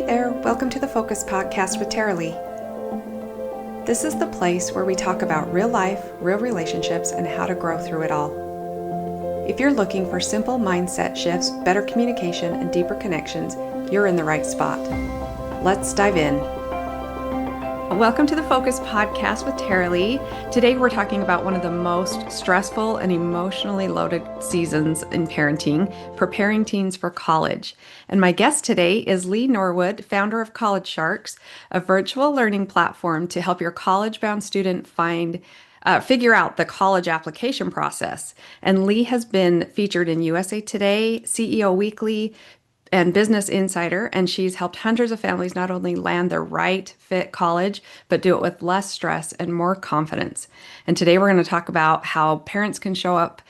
there, welcome to the Focus Podcast with Taralee. This is the place where we talk about real life, real relationships, and how to grow through it all. If you're looking for simple mindset shifts, better communication, and deeper connections, you're in the right spot. Let's dive in. Welcome to the Focus Podcast with Taralee. Today we're talking about one of the most stressful and emotionally loaded seasons in parenting, preparing teens for college. And my guest today is Lee Norwood, founder of College Sharks, a virtual learning platform to help your college-bound student figure out the college application process. And Lee has been featured in USA Today, CEO Weekly, and Business Insider, and she's helped hundreds of families not only land the right fit college, but do it with less stress and more confidence. And today we're going to talk about how parents can show up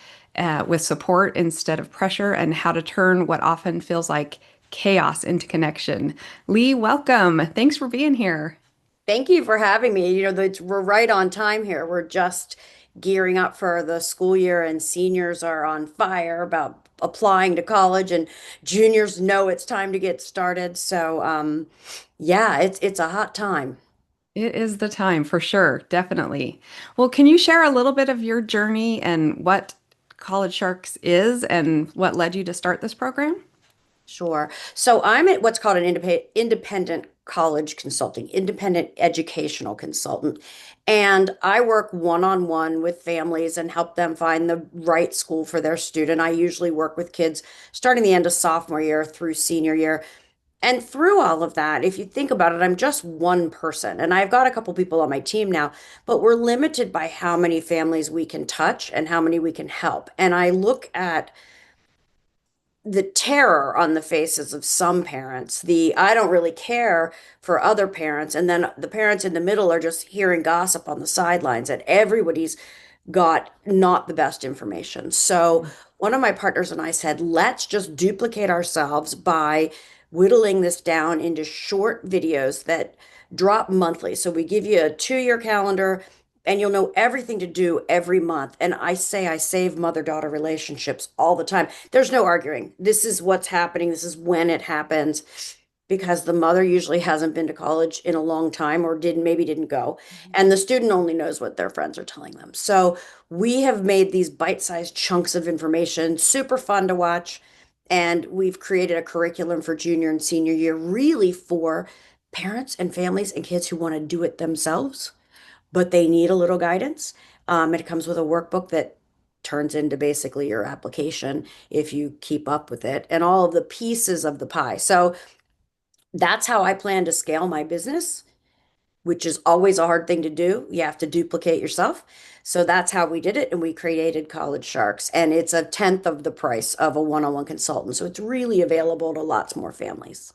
with support instead of pressure, and how to turn what often feels like chaos into connection. Lee, welcome. Thanks for being here. Thank you for having me. We're right on time here. We're just gearing up for the school year, and seniors are on fire about applying to college, and juniors know it's time to get started. Yeah, it's a hot time. It is the time for sure, definitely. Well, can you share a little bit of your journey and what College Sharks is and what led you to start this program? Sure. So I'm at what's called an independent college consulting, independent educational consultant. And I work one-on-one with families and help them find the right school for their student. I usually work with kids starting the end of sophomore year through senior year. And through all of that, if you think about it, I'm just one person. And I've got a couple people on my team now, but we're limited by how many families we can touch and how many we can help. And I look at the terror on the faces of some parents, the I don't really care for other parents, and then the parents in the middle are just hearing gossip on the sidelines, and everybody's got not the best information. So one of my partners and I said, let's just duplicate ourselves by whittling this down into short videos that drop monthly. So we give you a 2-year calendar, and you'll know everything to do every month. And I say I save mother-daughter relationships all the time. There's no arguing. This is what's happening. This is when it happens, because the mother usually hasn't been to college in a long time, or maybe didn't go. And the student only knows what their friends are telling them. So we have made these bite-sized chunks of information super fun to watch. And we've created a curriculum for junior and senior year, really for parents and families and kids who want to do it themselves, but they need a little guidance. It comes with a workbook that turns into basically your application if you keep up with it, and all of the pieces of the pie. So that's how I plan to scale my business, which is always a hard thing to do. You have to duplicate yourself. So that's how we did it. And we created College Sharks, and it's a tenth of the price of a one-on-one consultant. So it's really available to lots more families.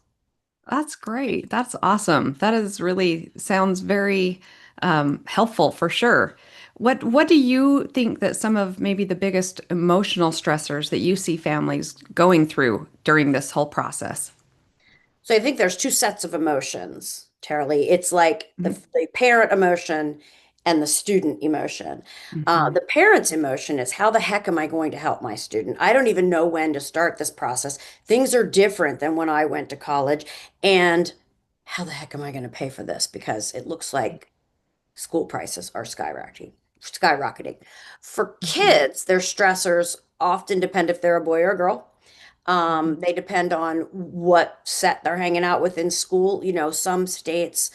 That's great. That's awesome. That is really sounds very helpful for sure. What do you think that some of maybe the biggest emotional stressors that you see families going through during this whole process? So I think there's two sets of emotions, Taralee. It's like the, Mhm. the parent emotion and the student emotion. Mhm. The parent's emotion is, how the heck am I going to help my student? I don't even know when to start this process. Things are different than when I went to college. And how the heck am I going to pay for this? Because it looks like school prices are skyrocketing. For Mhm. kids, their stressors often depend if they're a boy or a girl. Mhm. They depend on what set they're hanging out with in school. Some states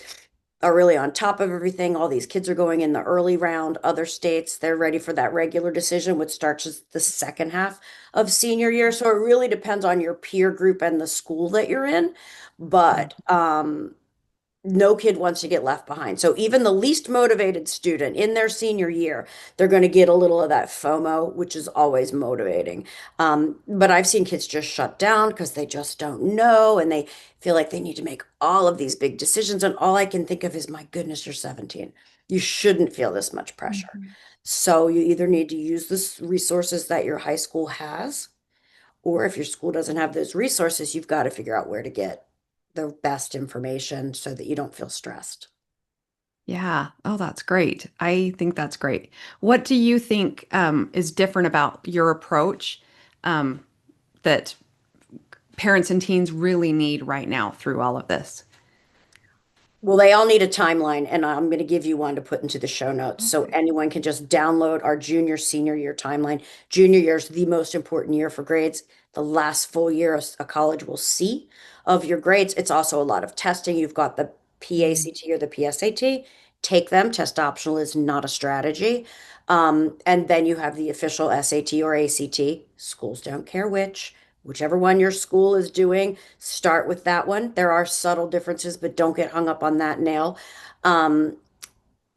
are really on top of everything. All these kids are going in the early round. Other states, they're ready for that regular decision, which starts as the second half of senior year. So it really depends on your peer group and the school that you're in. But no kid wants to get left behind. So even the least motivated student in their senior year, they're going to get a little of that FOMO, which is always motivating. But I've seen kids just shut down because they just don't know, and they feel like they need to make all of these big decisions. And all I can think of is, my goodness, you're 17. You shouldn't feel this much pressure. Mhm. So you either need to use the resources that your high school has, or if your school doesn't have those resources, you've got to figure out where to get the best information so that you don't feel stressed. Yeah. Oh, that's great. I think that's great. What do you think is different about your approach, that parents and teens really need right now through all of this? Well, they all need a timeline, and I'm going to give you one to put into the show notes so Okay. anyone can just download our junior, senior year timeline. Junior year is the most important year for grades. The last full year a college will see of your grades. It's also a lot of testing. You've got the Mm. PACT or the PSAT. Take them. Test optional is not a strategy. And then you have the official SAT or ACT. Schools don't care which. Whichever one your school is doing, start with that one. There are subtle differences, but don't get hung up on that nail. Um,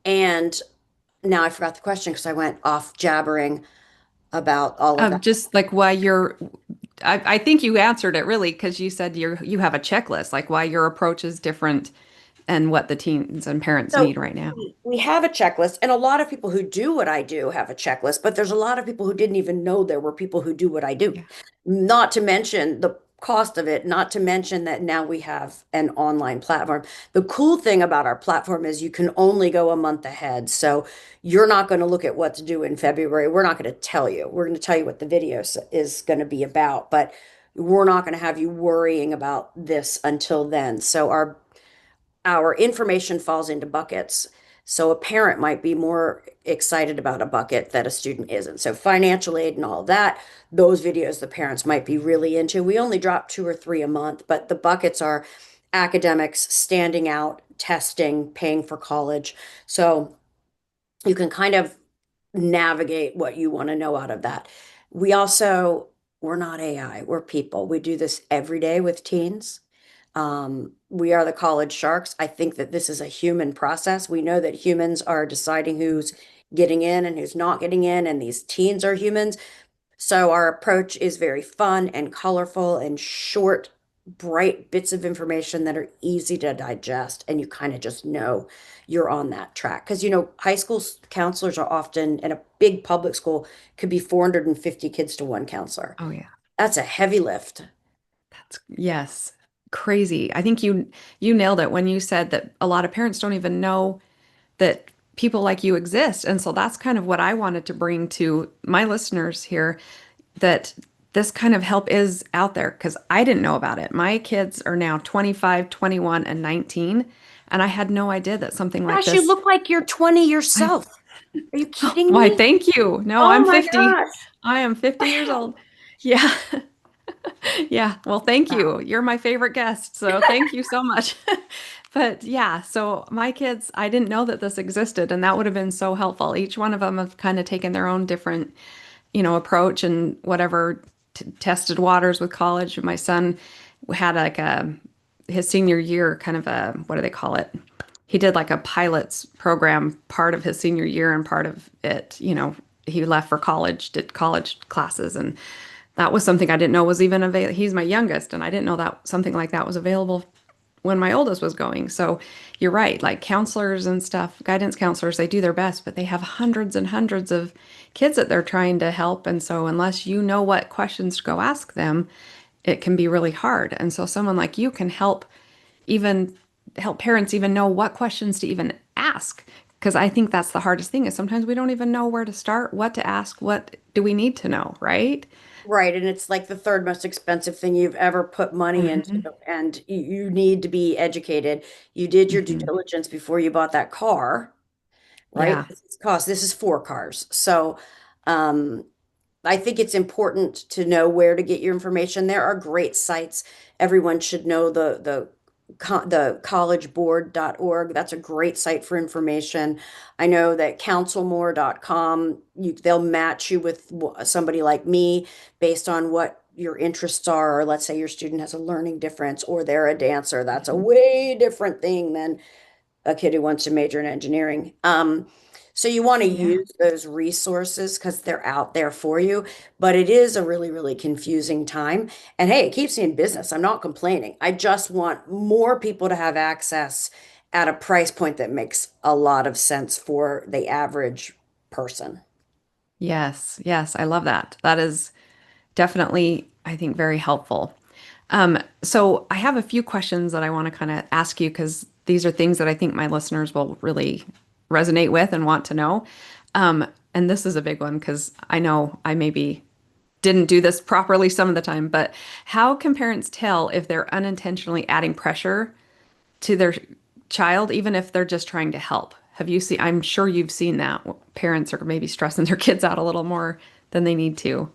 and now I forgot the question because I went off jabbering about all of that. Just like why you're, I think you answered it really because you said you have a checklist, like why your approach is different and what the teens and parents So need right now. we have a checklist, and a lot of people who do what I do have a checklist, but there's a lot of people who didn't even know there were people who do what I do. Yeah. Not to mention the cost of it, not to mention that now we have an online platform. The cool thing about our platform is you can only go a month ahead. So you're not going to look at what's due in February. We're not going to tell you. We're going to tell you what the video is going to be about, but we're not going to have you worrying about this until then. So our information falls into buckets. So a parent might be more excited about a bucket that a student isn't. So financial aid and all that, those videos the parents might be really into. We only drop 2 or 3 a month, but the buckets are academics, standing out, testing, paying for college. So you can kind of navigate what you want to know out of that. We also, we're not AI, we're people. We do this every day with teens. We are the college sharks. I think that this is a human process. We know that humans are deciding who's getting in and who's not getting in, and these teens are humans. So our approach is very fun and colorful and short, bright bits of information that are easy to digest, and you kind of just know you're on that track. Because, high school counselors are often in a big public school could be 450 kids to one counselor. Oh yeah. That's a heavy lift. That's yes. Crazy. I think you nailed it when you said that a lot of parents don't even know that people like you exist. And so that's kind of what I wanted to bring to my listeners here, that this kind of help is out there because I didn't know about it. My kids are now 25, 21, and 19, and I had no idea that something like Gosh, you this. look like you're 20 I, yourself. Are you kidding why, me? thank you. No, Oh I'm my 50. gosh. I am 50 years Wow. old. Yeah. Yeah. Well, thank Wow. you. You're my favorite guest. So thank you so much. But yeah, so my kids, I didn't know that this existed, and that would have been so helpful. Each one of them have kind of taken their own different, approach and whatever tested waters with college. My son had like his senior year, kind of a, what do they call it? He did like a pilot's program part of his senior year, and part of it, he left for college, did college classes, and that was something I didn't know was even available. He's my youngest, and I didn't know that something like that was available when my oldest was going. So you're right, like counselors and stuff, guidance counselors, they do their best, but they have hundreds and hundreds of kids that they're trying to help. And so unless you know what questions to go ask them, it can be really hard. And so someone like you can even help parents even know what questions to even ask. Because I think that's the hardest thing is sometimes we don't even know where to start, what to ask, what do we need to know, right? Right. And it's like the third most expensive thing you've ever put money into. Hmm. And you need to be educated. You did your due Hmm. diligence before you bought that car, right? Yeah. This is 4 cars. So, um, I think it's important to know where to get your information. There are great sites. Everyone should know the collegeboard.org. That's a great site for information. I know that counselmore.com, they'll match you with somebody like me based on what your interests are. Or let's say your student has a learning difference or they're a dancer. That's a Mhm. way different thing than a kid who wants to major in engineering. So you want to Yeah. use those resources because they're out there for you, but it is a really, really confusing time. And hey, it keeps me in business. I'm not complaining. I just want more people to have access at a price point that makes a lot of sense for the average person. Yes. Yes. I love that. That is definitely, I think, very helpful. So I have a few questions that I want to kind of ask you because these are things that I think my listeners will really resonate with and want to know. And this is a big one because I know I may be didn't do this properly some of the time, but how can parents tell if they're unintentionally adding pressure to their child, even if they're just trying to help? Have you seen, I'm sure you've seen that parents are maybe stressing their kids out a little more than they need to.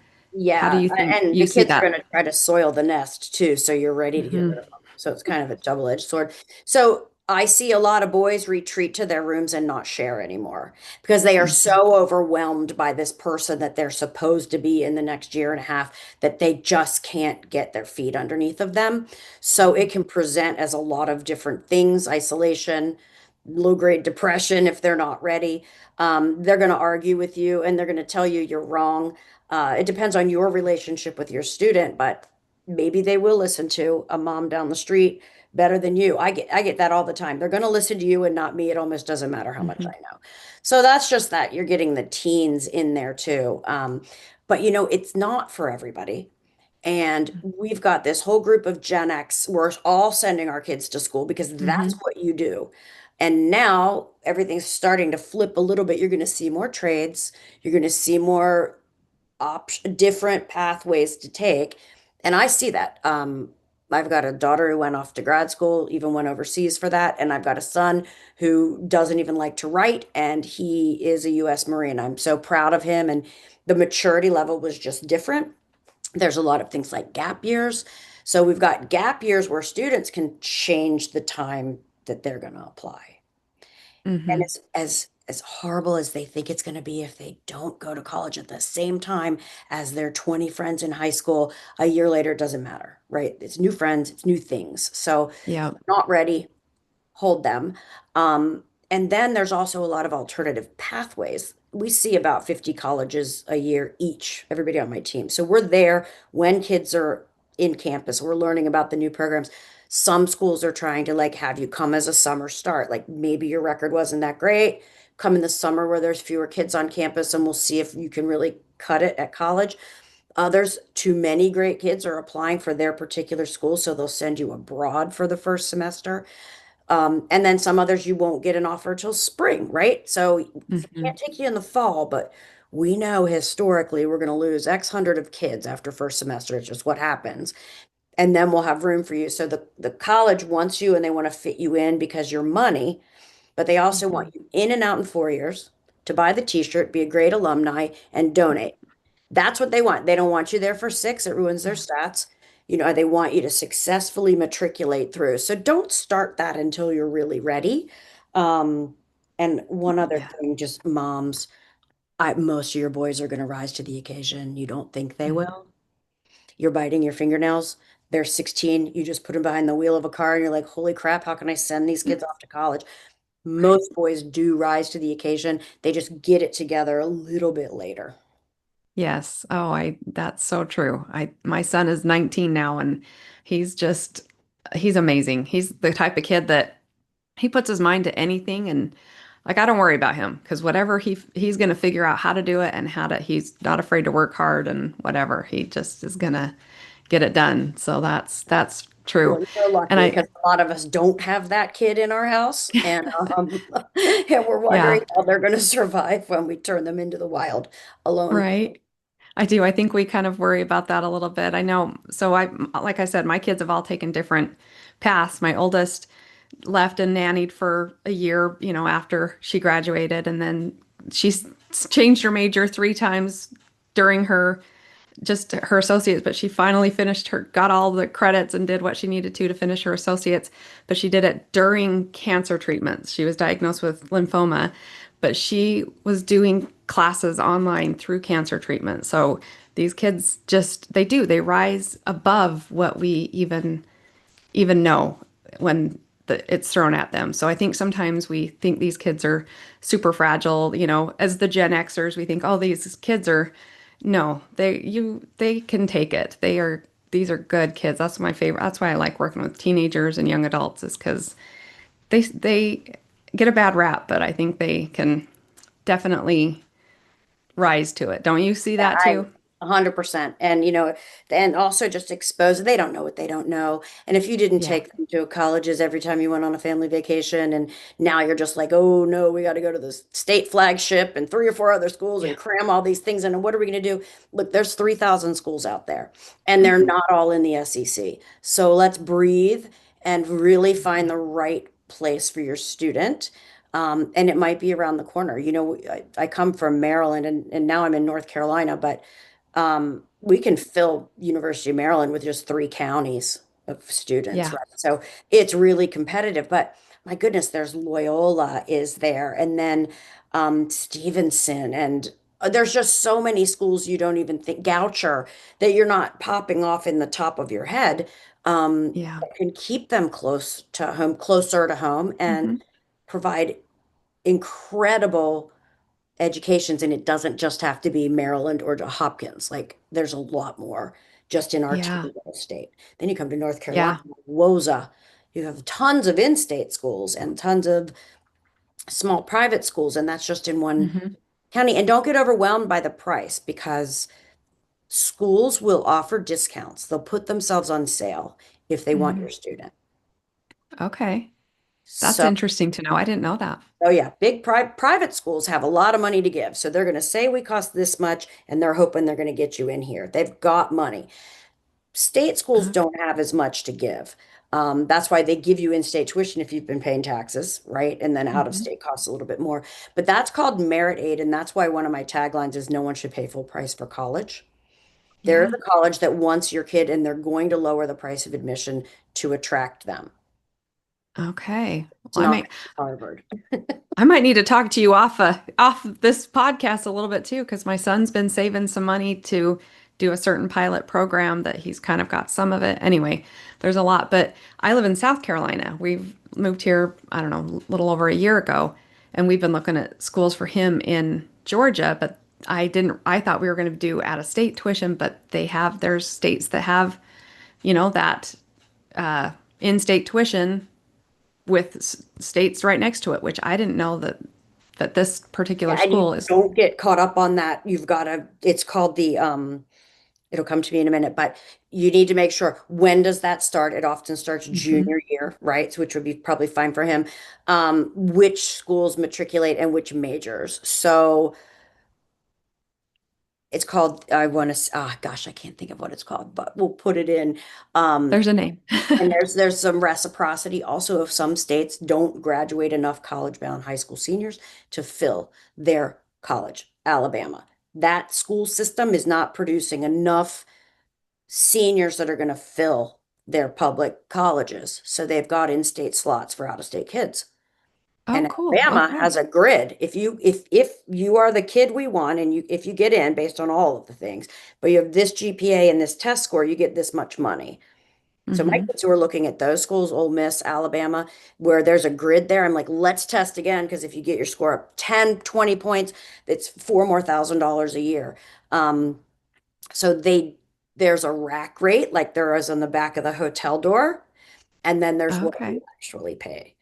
How do Yeah, you think and you the see kids are that? going to try to soil the nest too, so you're ready to get Hmm. rid of them. So it's kind of a double-edged sword. So I see a lot of boys retreat to their rooms and not share anymore because they are so overwhelmed by this person that they're supposed to be in the next year and a half that they just can't get their feet underneath of them. So it can present as a lot of different things, isolation, low-grade depression if they're not ready. They're going to argue with you and they're going to tell you you're wrong. It depends on your relationship with your student, but maybe they will listen to a mom down the street better than you. I get that all the time. They're going to listen to you and not me. It almost doesn't matter how much Hmm. I know. So that's just that. You're getting the teens in there too. But it's not for everybody. And we've got this whole group of Gen X. We're all sending our kids to school because that's Hmm. what you do. And now everything's starting to flip a little bit. You're going to see more trades. You're going to see more different pathways to take. And I see that. I've got a daughter who went off to grad school, even went overseas for that. And I've got a son who doesn't even like to write, and he is a US Marine. I'm so proud of him. And the maturity level was just different. There's a lot of things like gap years. So we've got gap years where students can change the time that they're going to apply. And Hmm. as horrible as they think it's going to be if they don't go to college at the same time as their 20 friends in high school, a year later, it doesn't matter, right? It's new friends, it's new things. So Yeah. not ready, hold them. And then there's also a lot of alternative pathways. We see about 50 colleges a year each, everybody on my team. So we're there when kids are in campus. We're learning about the new programs. Some schools are trying to like have you come as a summer start. Like maybe your record wasn't that great. Come in the summer where there's fewer kids on campus and we'll see if you can really cut it at college. Others, too many great kids are applying for their particular school, so they'll send you abroad for the first semester. And then some others you won't get an offer till spring, right? So they Hmm. can't take you in the fall, but we know historically we're going to lose X hundred of kids after first semester. It's just what happens. And then we'll have room for you. So the college wants you and they want to fit you in because you're money, but they also Hmm. want you in and out in 4 years to buy the t-shirt, be a great alumni, and donate. That's what they want. They don't want you there for 6. It ruins their Yeah. stats. They want you to successfully matriculate through. So don't start that until you're really ready. Um, and one other Yeah. thing, just moms, most of your boys are going to rise to the occasion. You don't think they Mhm. will. You're biting your fingernails. They're 16. You just put them behind the wheel of a car and you're like, holy crap, how can I send these kids off to college? Right. Most boys do rise to the occasion. They just get it together a little bit later. Yes. Oh, that's so true. My son is 19 now and he's just he's amazing. He's the type of kid that he puts his mind to anything and like I don't worry about him because whatever he's going to figure out how to do it and how to he's not afraid to work hard and whatever. He just is going to get it done. So that's true. Well, you're And lucky because a lot of us don't have that kid in our house, and and we're wondering yeah, how they're going to survive when we turn them into the wild alone. right. I do. I think we kind of worry about that a little bit. I know. So like I said, my kids have all taken different paths. My oldest left and nannied for a year, after she graduated, and then she's changed her major 3 times during just her associates, but she finally got all the credits and did what she needed to finish her associates. But she did it during cancer treatments. She was diagnosed with lymphoma, but she was doing classes online through cancer treatment. So these kids they rise above what we even know when it's thrown at them. So I think sometimes we think these kids are super fragile, as the Gen Xers, we think, oh, these kids are, no, they can take it. These are good kids. That's my favorite. That's why I like working with teenagers and young adults is because they get a bad rap, but I think they can definitely rise to it. Don't you see Yeah, that I too? 100%. And, and also just expose, they don't know what they don't know. And if you didn't Yeah. take them to colleges every time you went on a family vacation, and now you're just like, oh no, we got to go to the state flagship and three or four other schools Yeah. and cram all these things in. And what are we going to do? Look, there's 3,000 schools out there and they're Hmm. not all in the SEC. So let's breathe and really find the right place for your student. And it might be around the corner. I come from Maryland and now I'm in North Carolina, but we can fill University of Maryland with just 3 counties of students, Yeah. right? So it's really competitive. But my goodness, there's Loyola is there, and then Stevenson, and there's just so many schools you don't even think Goucher that you're not popping off in the top of your head. Yeah. That can keep them closer to home, and Hmm. provide incredible educations, and it doesn't just have to be Maryland or to Hopkins. Like there's a lot more just in our Yeah. teeny little state. Then you come to North Carolina, Yeah. WOZA. You have tons of in-state schools and tons of small private schools, and that's just in one Hmm. county. And don't get overwhelmed by the price because schools will offer discounts. They'll put themselves on sale if they want Hmm. your student. Okay. That's So interesting to know. I didn't know that. oh yeah, big private schools have a lot of money to give. So they're going to say we cost this much and they're hoping they're going to get you in here. They've got money. State schools Okay. don't have as much to give. That's why they give you in-state tuition if you've been paying taxes, right? And then out of Hmm. state costs a little bit more. But that's called merit aid. And that's why one of my taglines is no one should pay full price for college. There is Yeah. a college that wants your kid and they're going to lower the price of admission to attract them. Okay. It's Well, not gonna be Harvard. I might need to talk to you off this podcast a little bit too, because my son's been saving some money to do a certain pilot program that he's kind of got some of it. Anyway, there's a lot, but I live in South Carolina. We've moved here, I don't know, a little over a year ago, and we've been looking at schools for him in Georgia, but I thought we were going to do out of state tuition, but there's states that have, that in-state tuition with states right next to it, which I didn't know that this particular Yeah, and you school is. don't get caught up on that. It's called it'll come to me in a minute, but you need to make sure when does that start? It often starts Mhm. junior year, right? So which would be probably fine for him. Which schools matriculate and which majors. So it's called, I want to, gosh, I can't think of what it's called, but we'll put it in. Um, There's a name. and there's some reciprocity also if some states don't graduate enough college-bound high school seniors to fill their college. Alabama. That school system is not producing enough seniors that are going to fill their public colleges. So they've got in-state slots for out-of-state kids. Oh, And cool. Alabama Okay. has a grid. If you are the kid we want and if you get in based on all of the things, but you have this GPA and this test score, you get this much money. So my Hmm. kids who are looking at those schools, Ole Miss, Alabama, where there's a grid there, I'm like, let's test again because if you get your score up 10, 20 points, it's four more $1,000 a year. Um, so there's a rack rate like there is on the back of the hotel door, and then there's what you Okay. actually pay.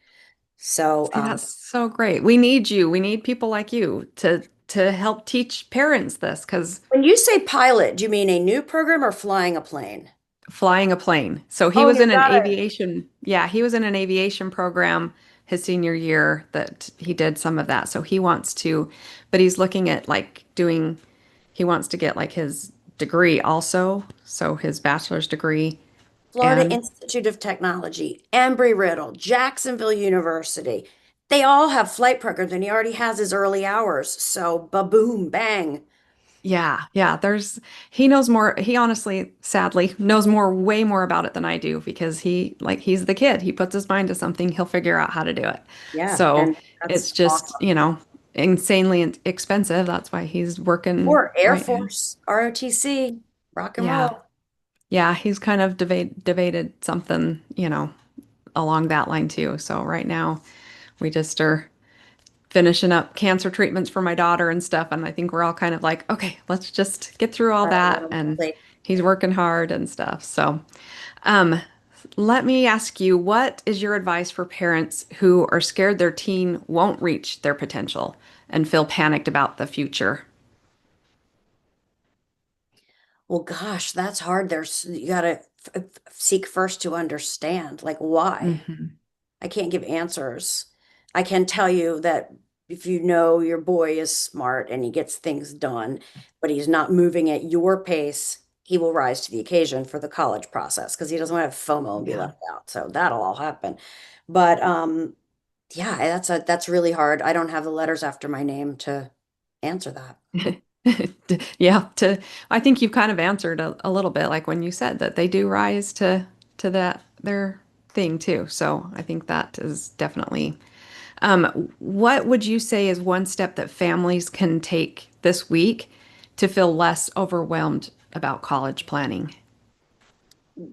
So See, that's so great. We need you. We need people like you to help teach parents this because when you say pilot, do you mean a new program or flying a plane? flying a plane. So he Oh, was you in an got it. aviation, yeah, he was in an aviation program his senior year that he did some of that. So he wants to, but he's looking at like he wants to get like his degree also. So his bachelor's degree. Florida And Institute of Technology, Embry-Riddle, Jacksonville University. They all have flight programs, and he already has his early hours. So, ba-boom, bang. yeah, yeah, he knows more. He honestly, sadly, knows way more about it than I do because he's the kid. He puts his mind to something, he'll figure out how to do it. Yeah, So and it's that's just, awesome. insanely expensive. That's why he's working Or Air right now. Force, ROTC, rock and Yeah. roll. Yeah, he's kind of debated something, along that line too. So right now we just are finishing up cancer treatments for my daughter and stuff. And I think we're all kind of like, okay, let's just get through all Got a lot that. on the And plate. he's working hard and stuff. So, um, let me ask you, what is your advice for parents who are scared their teen won't reach their potential and feel panicked about the future? Well, gosh, that's hard. You gotta seek first to understand, like why. Hmm. I can't give answers. I can tell you that if you know your boy is smart and he gets things done, but he's not moving at your pace, he will rise to the occasion for the college process because he doesn't want to have FOMO and be Yeah. left out. So that'll all happen. But yeah, that's really hard. I don't have the letters after my name to answer that. Yeah, I think you've kind of answered a little bit, like when you said that they do rise to that their thing too. So I think that is definitely. What would you say is one step that families can take this week to feel less overwhelmed about college planning?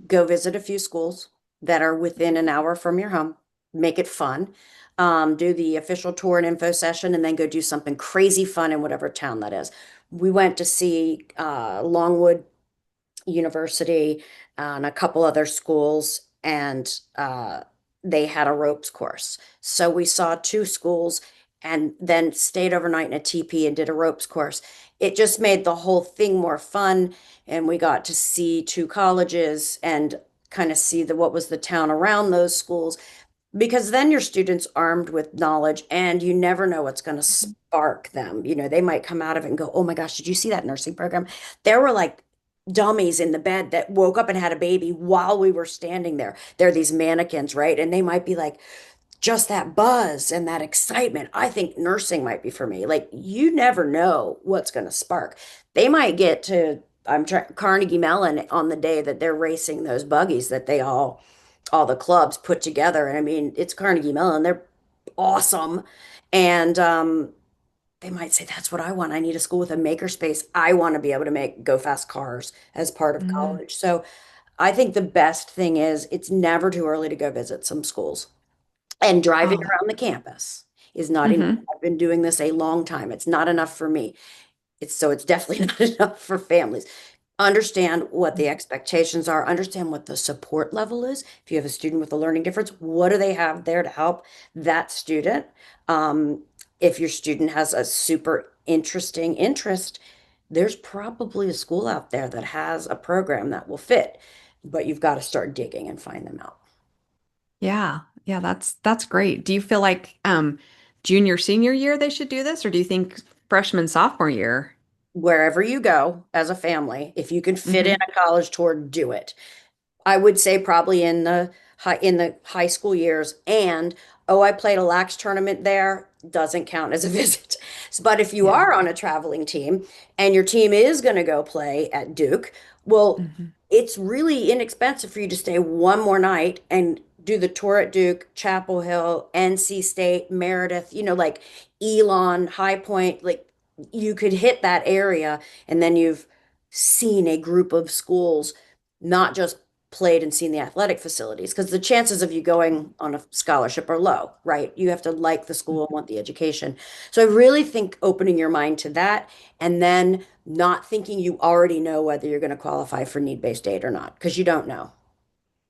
Go visit a few schools that are within an hour from your home. Make it fun. Do the official tour and info session, and then go do something crazy fun in whatever town that is. We went to see Longwood University and a couple other schools, and they had a ropes course. So we saw two schools and then stayed overnight in a TP and did a ropes course. It just made the whole thing more fun, and we got to see two colleges and kind of see what was the town around those schools, because then your students armed with knowledge and you never know what's going to spark them. They might come out of it and go, oh my gosh, did you see that nursing program? There were like dummies in the bed that woke up and had a baby while we were standing there. They're these mannequins, right? And they might be like, just that buzz and that excitement. I think nursing might be for me. Like, you never know what's going to spark. They might get to Carnegie Mellon on the day that they're racing those buggies that all the clubs put together. And I mean, it's Carnegie Mellon. They're awesome. And they might say, that's what I want. I need a school with a makerspace. I want to be able to make go fast cars as part of Mm, college. So I think the best thing is it's never too early to go visit some schools. And driving oh, around the campus is not enough. hmm. I've been doing this a long time. It's not enough for me. It's definitely not enough for families. Understand what the expectations are, understand what the support level is. If you have a student with a learning difference, what do they have there to help that student? Um, if your student has a super interesting interest, there's probably a school out there that has a program that will fit, but you've got to start digging and find them out. Yeah, yeah, that's great. Do you feel like junior, senior year they should do this, or do you think freshman, sophomore year? Wherever you go as a family, if you can fit in Hmm. a college tour, do it. I would say probably in the high school years. And oh, I played a lax tournament there, doesn't count as a visit. But if you Yeah. are on a traveling team and your team is going to go play at Duke, well, Hmm. it's really inexpensive for you to stay one more night and do the tour at Duke, Chapel Hill, NC State, Meredith, like Elon, High Point, like you could hit that area, and then you've seen a group of schools, not just played and seen the athletic facilities, because the chances of you going on a scholarship are low, right? You have to like the school and want the education. So I really think opening your mind to that, and then not thinking you already know whether you're going to qualify for need-based aid or not, because you don't know.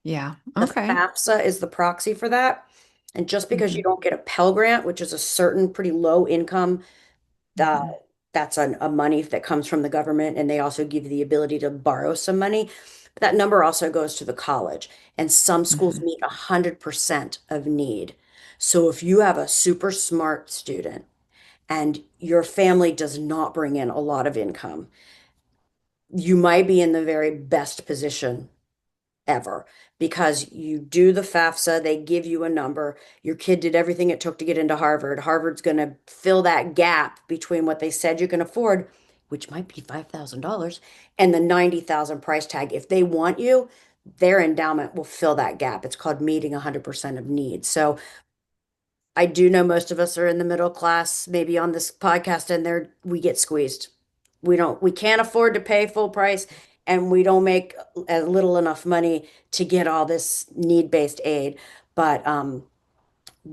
Yeah. The Okay. FAFSA is the proxy for that. And just because you Hmm. don't get a Pell Grant, which is a certain pretty low income, uh, Hmm. that's a money that comes from the government, and they also give you the ability to borrow some money. But that number also goes to the college, and some schools Hmm. meet 100% of need. So if you have a super smart student and your family does not bring in a lot of income, you might be in the very best position ever, because you do the FAFSA, they give you a number. Your kid did everything it took to get into Harvard. Harvard's going to fill that gap between what they said you can afford, which might be $5,000, and the 90,000 price tag. If they want you, their endowment will fill that gap. It's called meeting 100% of need. So I do know most of us are in the middle class, maybe on this podcast, and we get squeezed. We can't afford to pay full price, and we don't make as little enough money to get all this need-based aid. But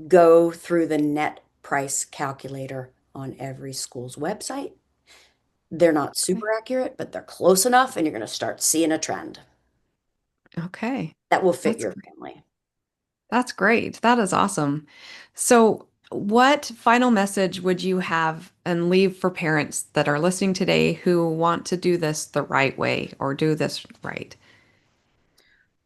go through the net price calculator on every school's website. They're not Okay. super accurate, but they're close enough, and you're going to start seeing a trend Okay. that will fit That's your great. family. That's great. That is awesome. So, What final message would you have and leave for parents that are listening today who want to do this the right way or do this right?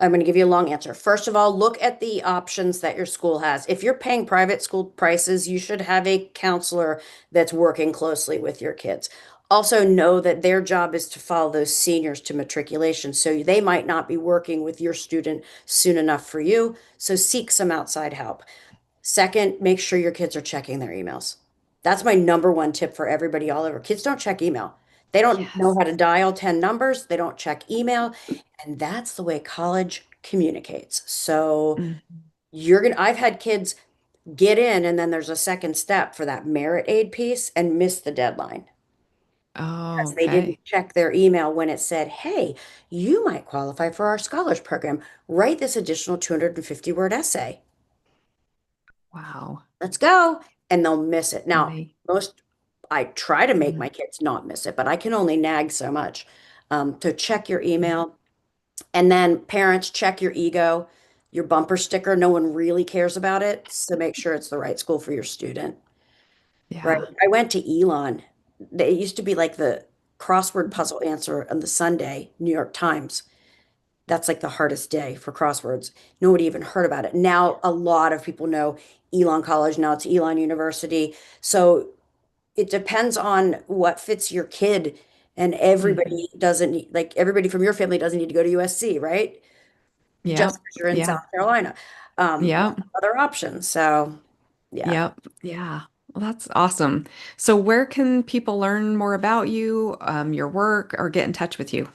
I'm going to give you a long answer. First of all, look at the options that your school has. If you're paying private school prices, you should have a counselor that's working closely with your kids. Also, know that their job is to follow those seniors to matriculation. So they might not be working with your student soon enough for you. So seek some outside help. Second, make sure your kids are checking their emails. That's my number one tip for everybody all over. Kids don't check email. They don't know Yes. how to dial 10 numbers. They don't check email. And that's the way college communicates. So Mm. I've had kids get in and then there's a second step for that merit aid piece and miss the deadline Oh, because they didn't okay. check their email when it said, hey, you might qualify for our scholars program. Write this additional 250-word essay. Wow. Let's go. And they'll miss it. And Now, they, I try to make mm, my kids not miss it, but I can only nag so much. To check your mm, email. And then parents, check your ego, your bumper sticker. No one really cares about it. So make sure it's the right school for your student, right? yeah. I went to Elon. It used to be like the crossword puzzle answer on the Sunday New York Times. That's like the hardest day for crosswords. Nobody even heard about it. Now a lot of people know Elon College. Now it's Elon University. So it depends on what fits your kid. And Hmm. everybody doesn't need, like everybody from your family doesn't need to go to USC, right? Just Yep. because you're in Yeah. South Carolina. Yep. Other options. So yeah. Yep. Yeah. Well, that's awesome. So where can people learn more about you, your work, or get in touch with you?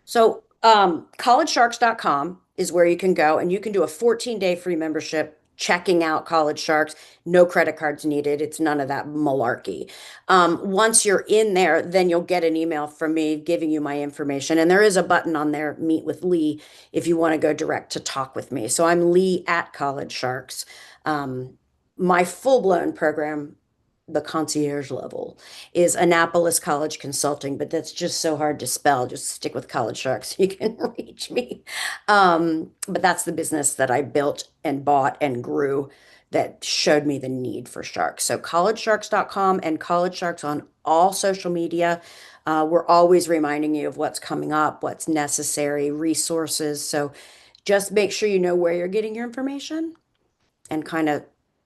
So, collegesharks.com is where you can go and you can do a 14-day free membership checking out College Sharks. No credit cards needed. It's none of that malarkey. Once you're in there, then you'll get an email from me giving you my information. And there is a button on there, Meet with Lee, if you want to go direct to talk with me. So I'm Lee at College Sharks. My full-blown program, the concierge level, is Annapolis College Consulting, but that's just so hard to spell. Just stick with College Sharks. You can reach me. But that's the business that I built and bought and grew that showed me the need for sharks. So collegesharks.com and College Sharks on all social media. We're always reminding you of what's coming up, what's necessary, resources. So just make sure you know where you're getting your information and kind of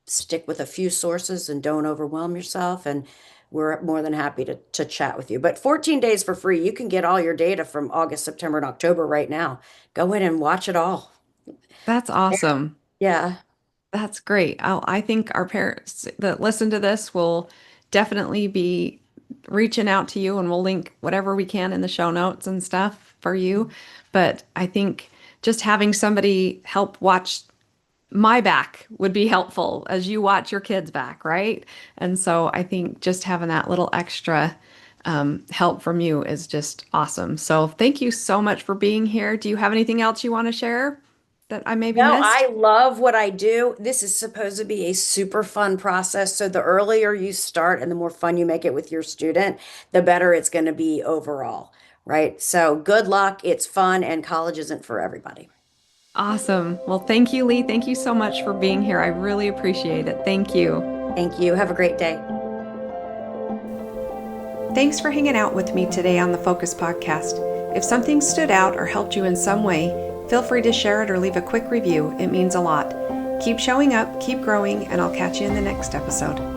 stick with a few sources and don't overwhelm yourself. And we're more than happy to chat with you. But 14 days for free, you can get all your data from August, September, and October right now. Go in and watch it all. That's awesome. Yeah. That's great. I think our parents that listen to this will definitely be reaching out to you, and we'll link whatever we can in the show notes and stuff for you. But I think just having somebody help watch my back would be helpful as you watch your kids' back, right? And so I think just having that little extra help from you is just awesome. So thank you so much for being here. Do you have anything else you want to share that I maybe No, missed? I love what I do. This is supposed to be a super fun process. So the earlier you start and the more fun you make it with your student, the better it's going to be overall, right? So good luck. It's fun, and college isn't for everybody. Awesome. Well, thank you, Lee. Thank you so much for being here. I really appreciate it. Thank you. Thank you. Have a great day. Thanks for hanging out with me today on the Focus Podcast. If something stood out or helped you in some way, feel free to share it or leave a quick review. It means a lot. Keep showing up, keep growing, and I'll catch you in the next episode.